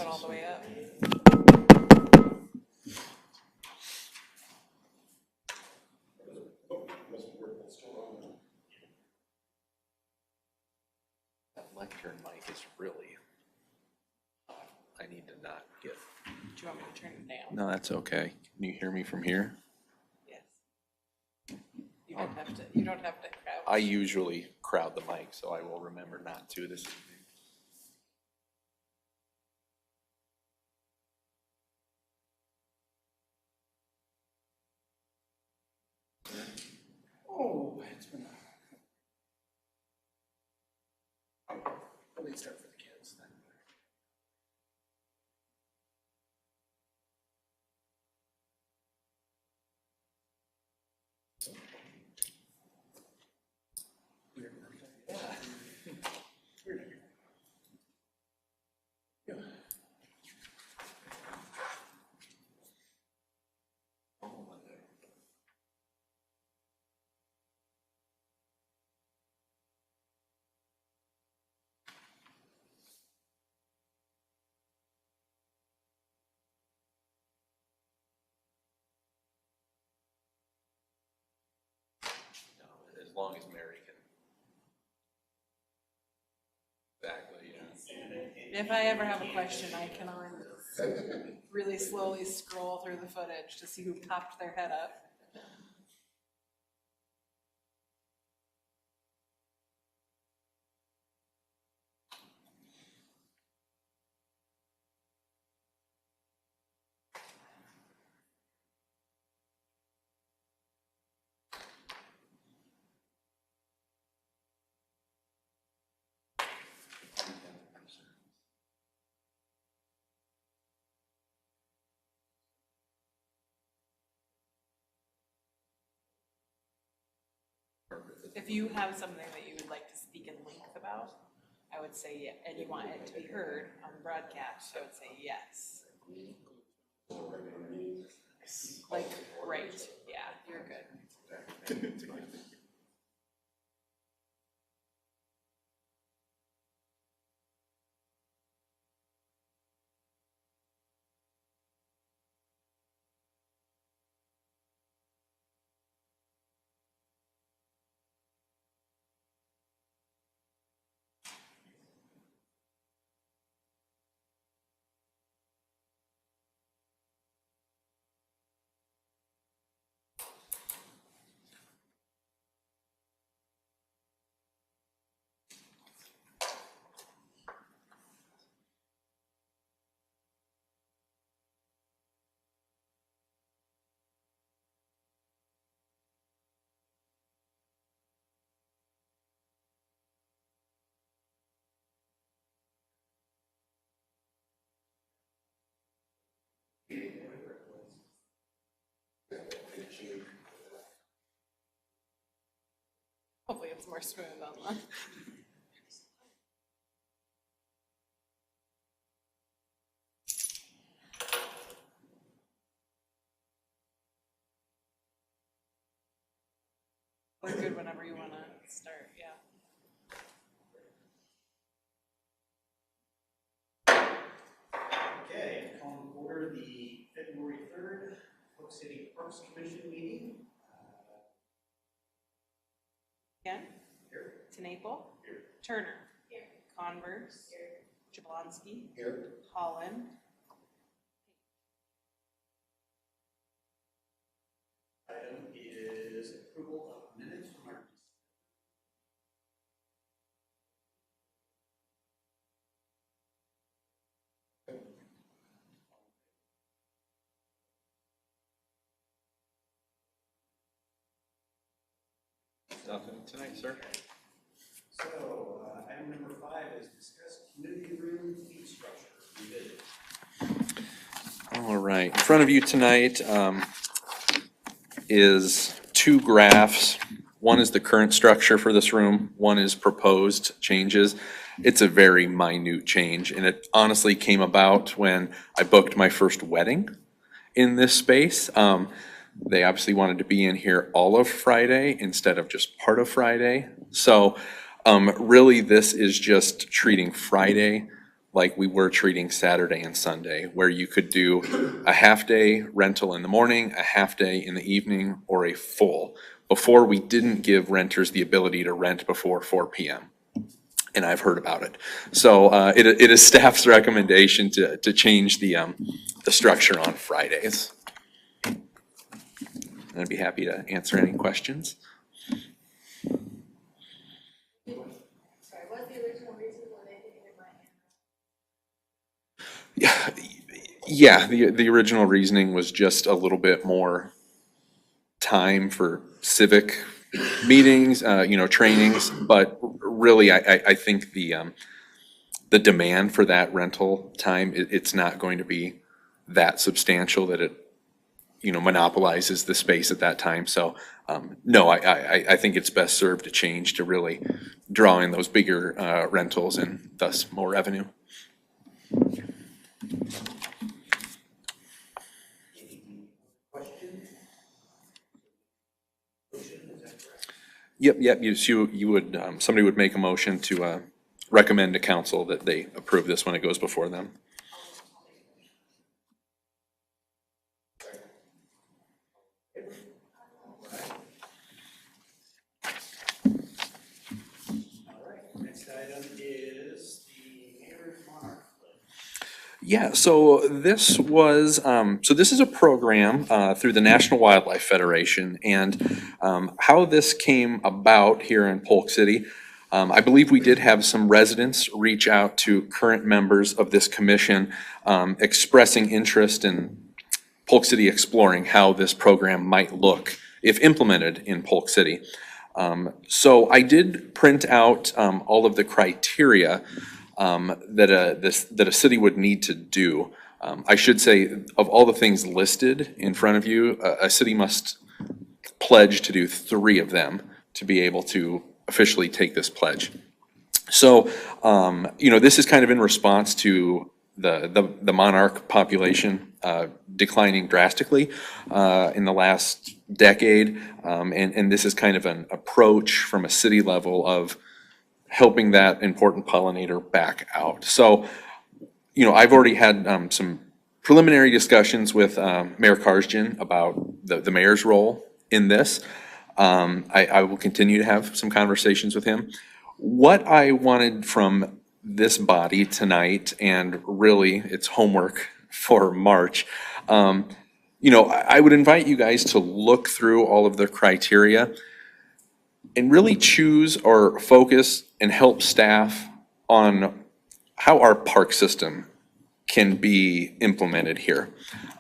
it all the way up. That lectern mic is really, I need to not get. Do you want me to turn it down? No, that's okay. Can you hear me from here? Yes. You don't have to, you don't have to crouch. I usually crowd the mic, so I will remember not to this evening. Oh, it's been let me start for the kids then. As long as Mary can. Exactly, yeah. If I ever have a question, I can really slowly scroll through the footage to see who popped their head up. If you have something that you would like to speak in length about, I would say, yeah, and you want it to be heard on the broadcast, I would say yes. Like, great, yeah, you're good. Hopefully it's more smooth on the. We're good whenever you want to start, yeah. Okay, call to order the February 3rd Polk City Parks Commission meeting. Ken? Here. Tenaple? Here. Turner? Here. Converse? Here. Jablonski? Here. Holland? Item is approval of minutes from our Nothing tonight, sir. So, item number 5 is discuss community room fee structure revision. All right, in front of you tonight is two graphs. One is the current structure for this room, one is proposed changes. It's a very minute change, and it honestly came about when I booked my first wedding in this space. They obviously wanted to be in here all of Friday instead of just part of Friday. So really, this is just treating Friday like we were treating Saturday and Sunday, where you could do a half-day rental in the morning, a half-day in the evening, or a full. Before, we didn't give renters the ability to rent before 4 p.m. And I've heard about it. So it is staff's recommendation to change the structure on Fridays. And I'd be happy to answer any questions. Sorry, what's the original reason why they think it might happen? Yeah, the original reasoning was just a little bit more time for civic meetings, trainings, but really, I think the demand for that rental time, it's not going to be that substantial that it, monopolizes the space at that time. So, no, I think it's best served to change to really draw in those bigger rentals and thus more revenue. Question? Motion, is that correct? Yep, you would, somebody would make a motion to recommend to council that they approve this when it goes before them. All right, next item is the mayor's monarch pledge. Yeah, so this was, this is a program through the National Wildlife Federation, and how this came about here in Polk City. I believe we did have some residents reach out to current members of this commission expressing interest in Polk City exploring how this program might look if implemented in Polk City. So I did print out all of the criteria that a city would need to do. I should say, of all the things listed in front of you, a city must pledge to do 3 of them to be able to officially take this pledge. So, this is kind of in response to the monarch population declining drastically in the last decade. And this is kind of an approach from a city level of helping that important pollinator back out. So, I've already had some preliminary discussions with Mayor Karsjan about the mayor's role in this. I will continue to have some conversations with him. What I wanted from this body tonight, and really it's homework for March, I would invite you guys to look through all of the criteria and really choose or focus and help staff on how our park system can be implemented here.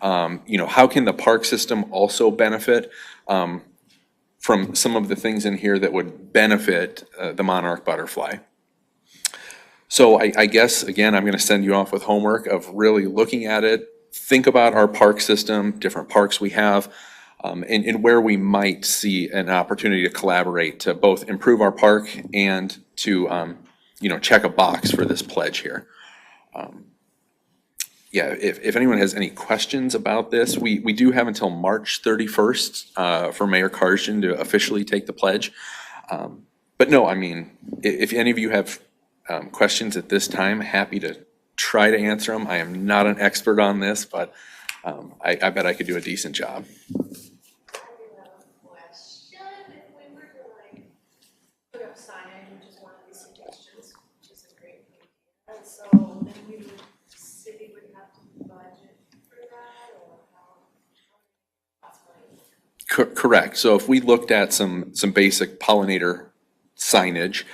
How can the park system also benefit from some of the things in here that would benefit the monarch butterfly? So I guess, again, I'm gonna send you off with homework of really looking at it, think about our park system, different parks we have, and where we might see an opportunity to collaborate to both improve our park and to, check a box for this pledge here. If anyone has any questions about this, we do have until March 31st for Mayor Karsjan to officially take the pledge. But no, if any of you have questions at this time, happy to try to answer them. I am not an expert on this, but I bet I could do a decent job. I do have a question. If we were to put up signage, which is one of these suggestions, which is a great thing. And so then city would have to budget for that, or how possibly? Correct. So if we looked at some basic pollinator signage,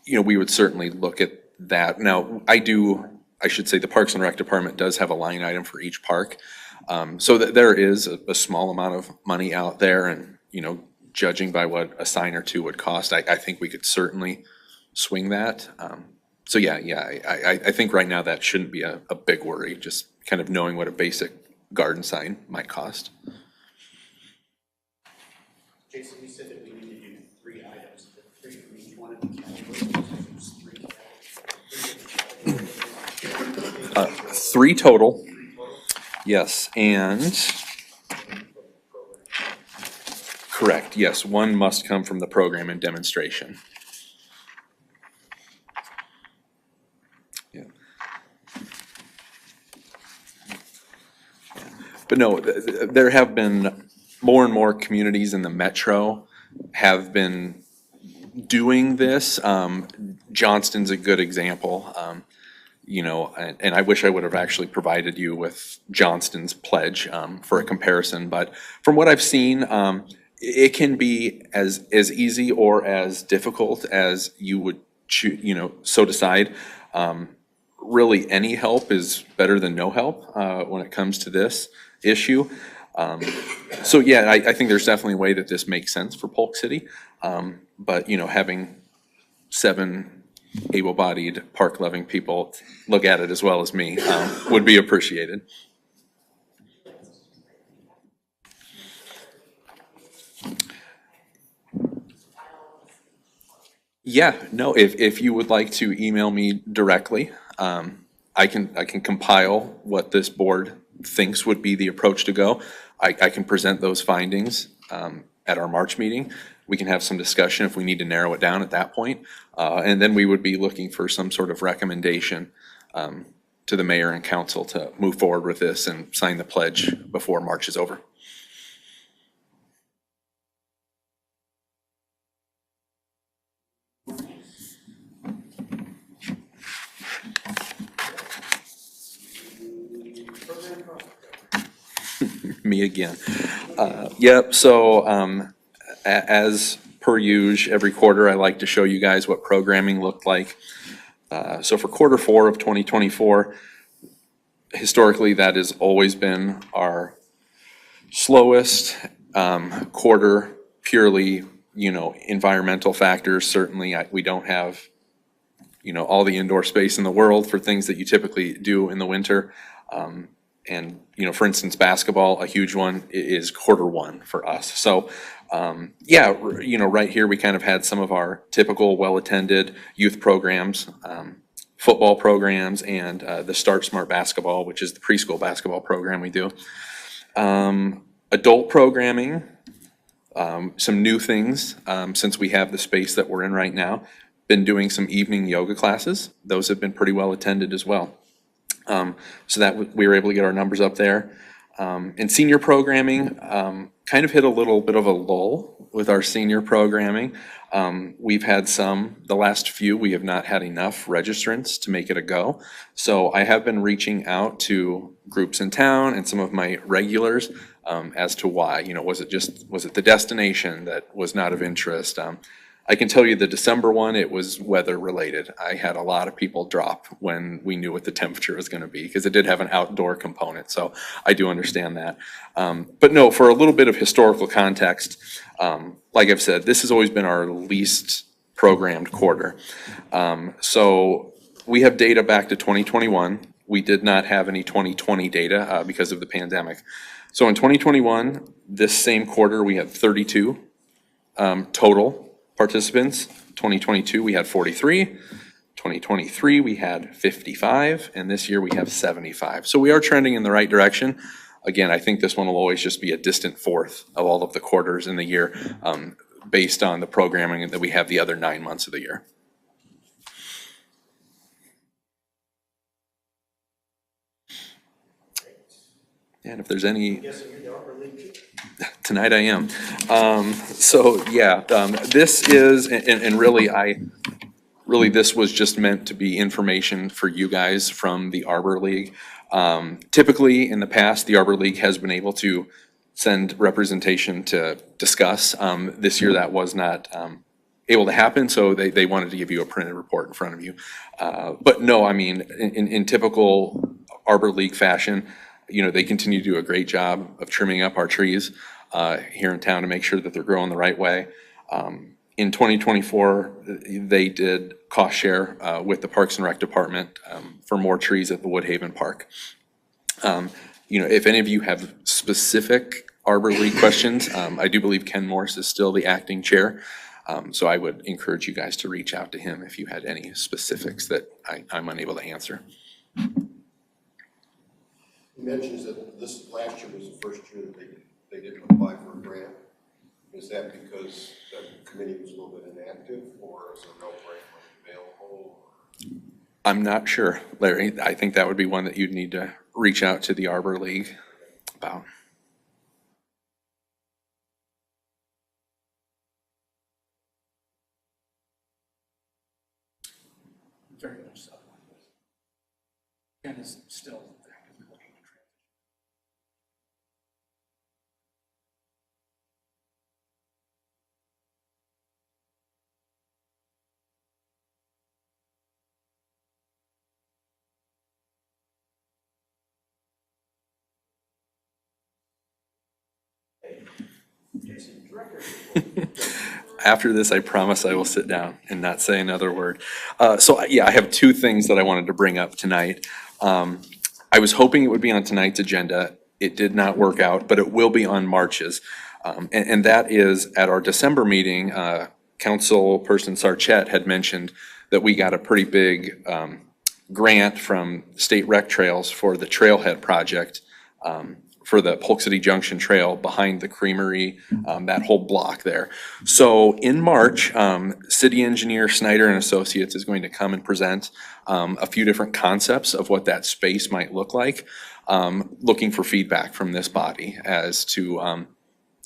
we would certainly look at that. Now, I should say the Parks and Rec Department does have a line item for each park. So that there is a small amount of money out there, and, judging by what a sign or 2 would cost, I think we could certainly swing that. So I think right now that shouldn't be a big worry, just kind of knowing what a basic garden sign might cost. Jason, you said that we need to do 3 items, 3 from each one of the categories. 3 total. Yes, and correct, yes, 1 must come from the program and demonstration. Yeah. But no, there have been more and more communities in the metro have been doing this. Johnston's a good example. You know, and I wish I would have actually provided you with Johnston's pledge for a comparison, but from what I've seen, it can be as easy or as difficult as you would you know, so decide. Really, any help is better than no help when it comes to this issue. So yeah, I think there's definitely a way that this makes sense for Polk City. But you know, having 7 able-bodied, park-loving people look at it as well as me would be appreciated. Yeah, no, if you would like to email me directly, I can compile what this board thinks would be the approach to go. I can present those findings at our March meeting. We can have some discussion if we need to narrow it down at that point. And then we would be looking for some sort of recommendation to the mayor and council to move forward with this and sign the pledge before March is over. Me again. Yep, so as per usual, every quarter I like to show you guys what programming looked like. So for quarter 4 of 2024, historically that has always been our slowest quarter, purely, you know, environmental factors. Certainly we don't have, you know, all the indoor space in the world for things that you typically do in the winter. And, you know, for instance, basketball, a huge one is quarter 1 for us. So, yeah, you know, right here, we kind of had some of our typical well-attended youth programs, football programs, and the Start Smart Basketball, which is the preschool basketball program we do. Adult programming, some new things, since we have the space that we're in right now. Been doing some evening yoga classes. Those have been pretty well attended as well. So that we were able to get our numbers up there. And senior programming, kind of hit a little bit of a lull with our senior programming. We've had the last few, we have not had enough registrants to make it a go. So I have been reaching out to groups in town and some of my regulars as to why. You know, was it the destination that was not of interest? I can tell you the December one, it was weather related. I had a lot of people drop when we knew what the temperature was going to be, because it did have an outdoor component. So I do understand that. But no, for a little bit of historical context, like I've said, this has always been our least programmed quarter. So we have data back to 2021. We did not have any 2020 data because of the pandemic. So in 2021, this same quarter, we had 32 total participants. 2022, we had 43. 2023, we had 55. And this year, we have 75. So we are trending in the right direction. Again, I think this one will always just be a distant fourth of all of the quarters in the year based on the programming that we have the other 9 months of the year. And if there's any... Tonight I am. So yeah, this is, and really this was just meant to be information for you guys from the Arbor League. Typically in the past, the Arbor League has been able to send representation to discuss. This year that was not able to happen, so they wanted to give you a printed report in front of you. But no, I mean, in typical Arbor League fashion, you know, they continue to do a great job of trimming up our trees here in town to make sure that they're growing the right way. In 2024, they did cost share with the Parks and Rec Department for more trees at the Woodhaven Park. You know, if any of you have specific Arbor League questions, I do believe Ken Morse is still the acting chair. So I would encourage you guys to reach out to him if you had any specifics that I'm unable to answer. He mentions that this last year was the first year that they didn't apply for a grant. Is that because the committee was a little bit inactive, or is there no grant money available? I'm not sure, Larry. I think that would be one that you'd need to reach out to the Arbor League about. Very much so. And is still actively looking to transition. Jason, director. After this, I promise I will sit down and not say another word. Yeah, I have two things that I wanted to bring up tonight. I was hoping it would be on tonight's agenda. It did not work out, but it will be on March's. And that is at our December meeting, Councilperson Sarchet had mentioned that we got a pretty big grant from State Rec Trails for the Trailhead project, for the Polk City Junction Trail behind the creamery, that whole block there. So in March, City Engineer Snyder and Associates is going to come and present a few different concepts of what that space might look like, looking for feedback from this body as to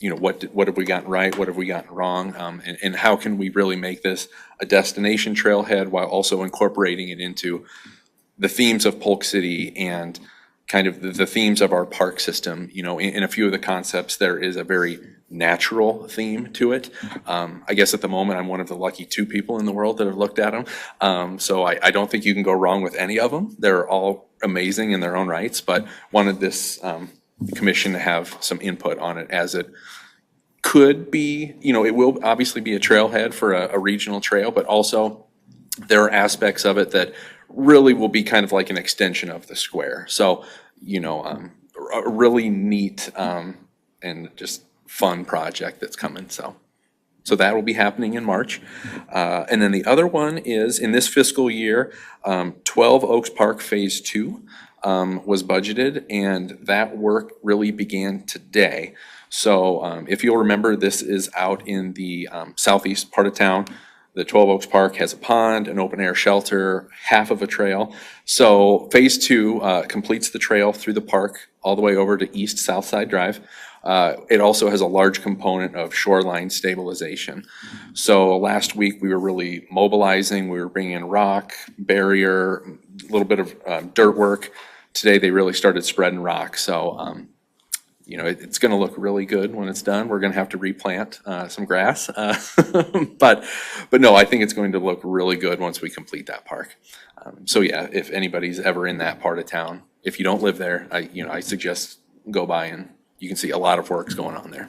what have we gotten right, what have we gotten wrong, and how can we really make this a destination trailhead while also incorporating it into the themes of Polk City and kind of the themes of our park system. In a few of the concepts, there is a very natural theme to it. I guess at the moment, I'm one of the lucky 2 people in the world that have looked at them. So I don't think you can go wrong with any of them. They're all amazing in their own rights, but wanted this commission to have some input on it, as it could be, it will obviously be a trailhead for a regional trail, but also there are aspects of it that really will be kind of like an extension of the square. So, a really neat and just fun project that's coming. So that will be happening in March. And then the other one is in this fiscal year, 12 Oaks Park Phase 2 was budgeted, and that work really began today. So if you'll remember, this is out in the southeast part of town. The 12 Oaks Park has a pond, an open air shelter, half of a trail. So Phase 2 completes the trail through the park all the way over to East Southside Drive. It also has a large component of shoreline stabilization. So last week we were really mobilizing. We were bringing in rock, barrier, a little bit of dirt work. Today they really started spreading rock. So it's going to look really good when it's done. We're going to have to replant some grass, but no, I think it's going to look really good once we complete that park. So yeah, if anybody's ever in that part of town, if you don't live there, I suggest go by, and you can see a lot of work's going on there.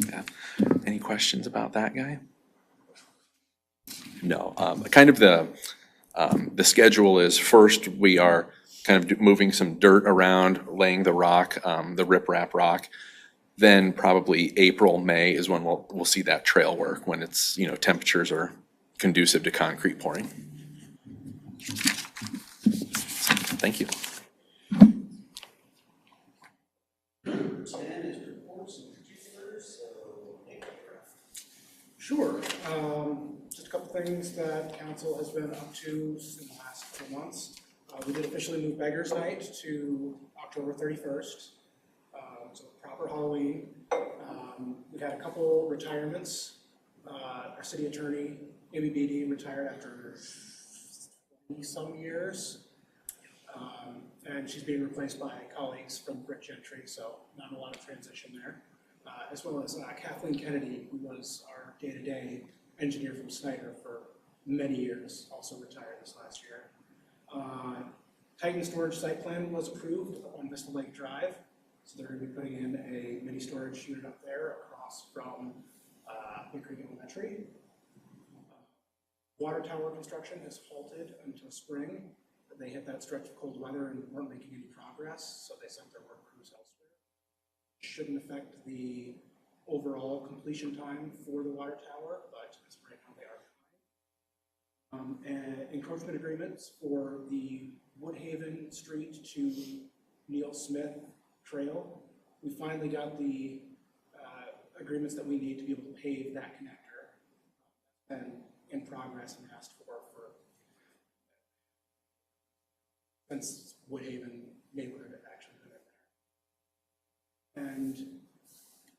Yeah. Any questions about that guy? No. Kind of the schedule is, first we are kind of moving some dirt around, laying the rock, the riprap rock. Then probably April, May is when we'll see that trail work, when it's, temperatures are conducive to concrete pouring. Thank you. 10 is reports and particulars, so Nick. Sure. Just a couple things that council has been up to in the last couple months. We did officially move Beggars Night to October 31st, so proper Halloween. We've had a couple retirements. Our city attorney, Amy Beatty, retired after 20-some years. And she's being replaced by colleagues from Brick Gentry, so not a lot of transition there. As well as Kathleen Kennedy, who was our day-to-day engineer from Snyder for many years, also retired this last year. Titan storage site plan was approved on Vista Lake Drive, so they're going to be putting in a mini storage unit up there across from Creek Elementary. Water tower construction has halted until spring. They hit that stretch of cold weather and weren't making any progress, so they sent their work crews elsewhere. Shouldn't affect the overall completion time for the water tower, but as of right now they are behind. And encroachment agreements for the Woodhaven Street to Neil Smith Trail. We finally got the agreements that we need to be able to pave that connector, and in progress and asked for since Woodhaven neighborhood had actually been in there. And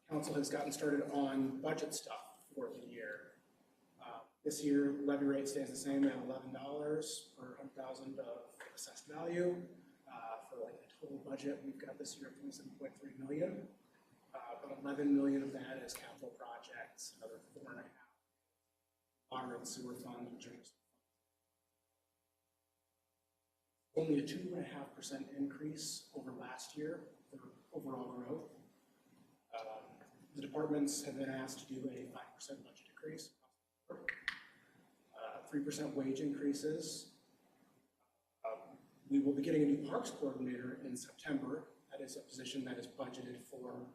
council has gotten started on budget stuff for the year. This year, levy rate stays the same at $11 per 100,000 of assessed value. For like the total budget, we've got this year 27.3 million. But 11 million of that is capital projects, another 4.5 water and sewer funds, which are just only a 2.5% increase over last year for overall growth. The departments have been asked to do a 5% budget increase. 3% wage increases. We will be getting a new parks coordinator in September. That is a position that is budgeted for,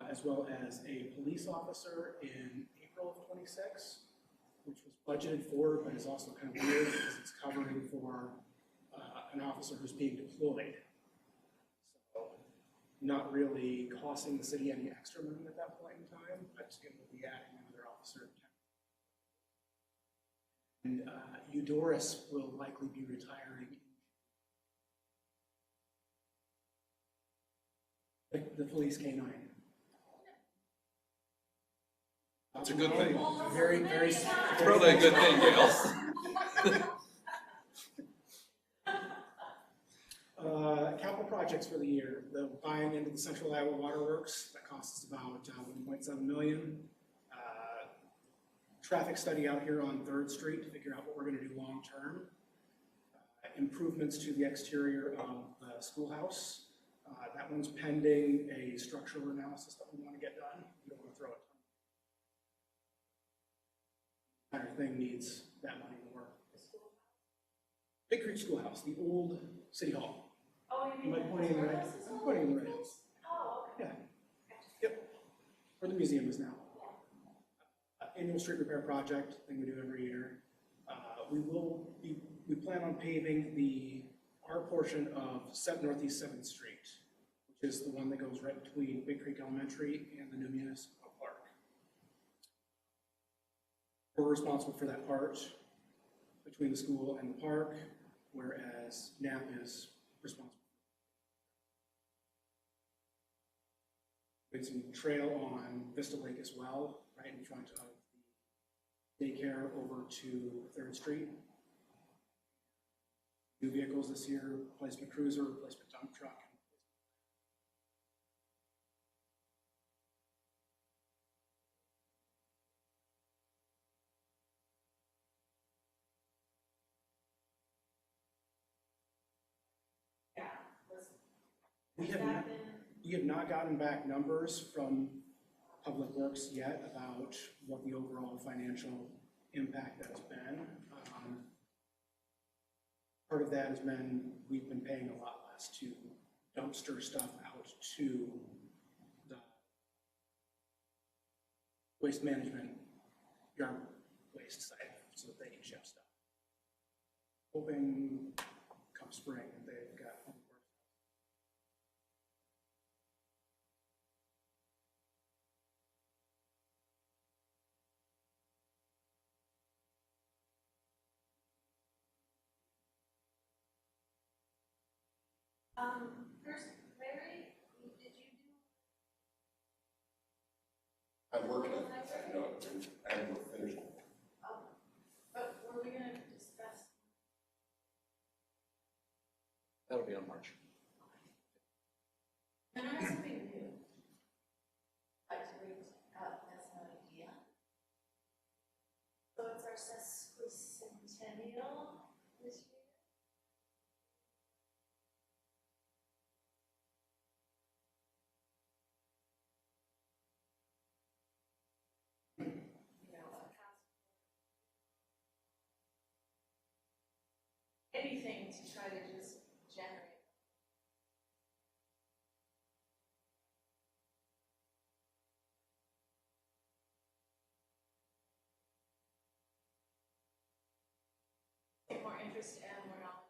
as well as a police officer in April of '26, which was budgeted for, but is also kind of weird because it's covering for an officer who's being deployed. So not really costing the city any extra money at that point in time, but it will be adding another officer. And Eudoris will likely be retiring. The police K-9. It's a good thing. Very, very. Probably a good thing, Gail. Capital projects for the year, the buying into the Central Iowa Water Works, that costs us about 1.7 million. Traffic study out here on 3rd Street to figure out what we're going to do long term. Improvements to the exterior of the schoolhouse. That one's pending a structural analysis that we want to get done. We don't want to throw it. The entire thing needs that money more. Big Creek Schoolhouse, the old city hall. Oh, you Am I mean? pointing in the right? I'm pointing in the right. Oh, okay. Yeah. Yep. Where the museum is now. Annual street repair project, thing we do every year. We plan on paving our portion of Northeast 7th Street, which is the one that goes right between Big Creek Elementary and the new municipal park. We're responsible for that part between the school and the park, whereas NAP is responsible. We have some trail on Vista Lake as well, right in front of the daycare over to 3rd Street. New vehicles this year, replacement cruiser, replacement dump truck. Yeah. We have not gotten back numbers from Public Works yet about what the overall financial impact has been. Part of that has been, we've been paying a lot less to dumpster stuff out to the waste management yard waste site so that they can ship stuff. Hoping come spring that they've got Public Works. First, Larry, did you do? I'm working on it. I haven't finished it. But were we gonna discuss? That'll be on March. And I have something new. Like to read out as an idea. So it's our sesquicentennial this year. Anything to try to just generate. Get more interest and more knowledge.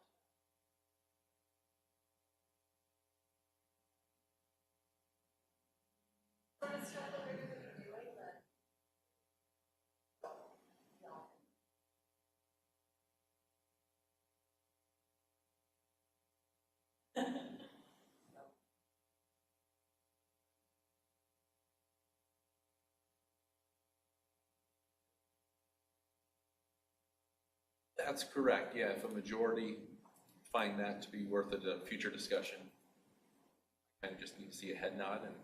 Sort of stuff that we're gonna be doing, but. No. That's correct, yeah, if a majority find that to be worth a future discussion, kind of just need to see a head nod and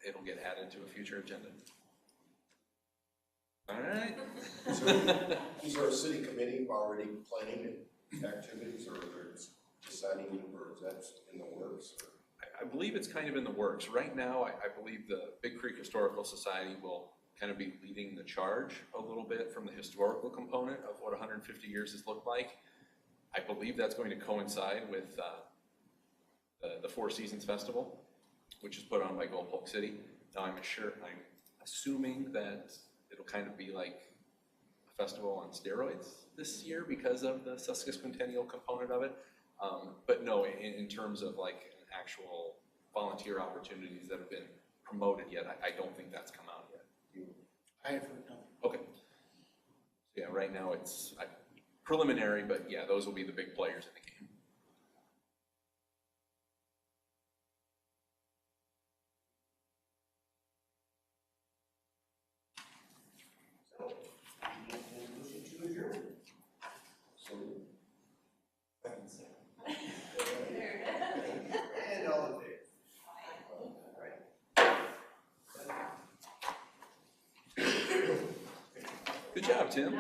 it'll get added to a future agenda. All right. So, is our city committee already planning activities, or they're deciding, or is that in the works? Or? I believe it's kind of in the works. Right now, I believe the Big Creek Historical Society will kind of be leading the charge a little bit from the historical component of what 150 years has looked like. I believe that's going to coincide with the Four Seasons Festival, which is put on by Polk City. Now I'm assuming that it'll kind of be like a festival on steroids this year because of the sesquicentennial component of it. But no, in terms of like actual volunteer opportunities that have been promoted yet, I don't think that's come out yet. I have heard nothing. Okay. So yeah, right now it's preliminary, but yeah, those will be the big players in the game. Motion to adjourn. So, And all in favor? Good job, Tim.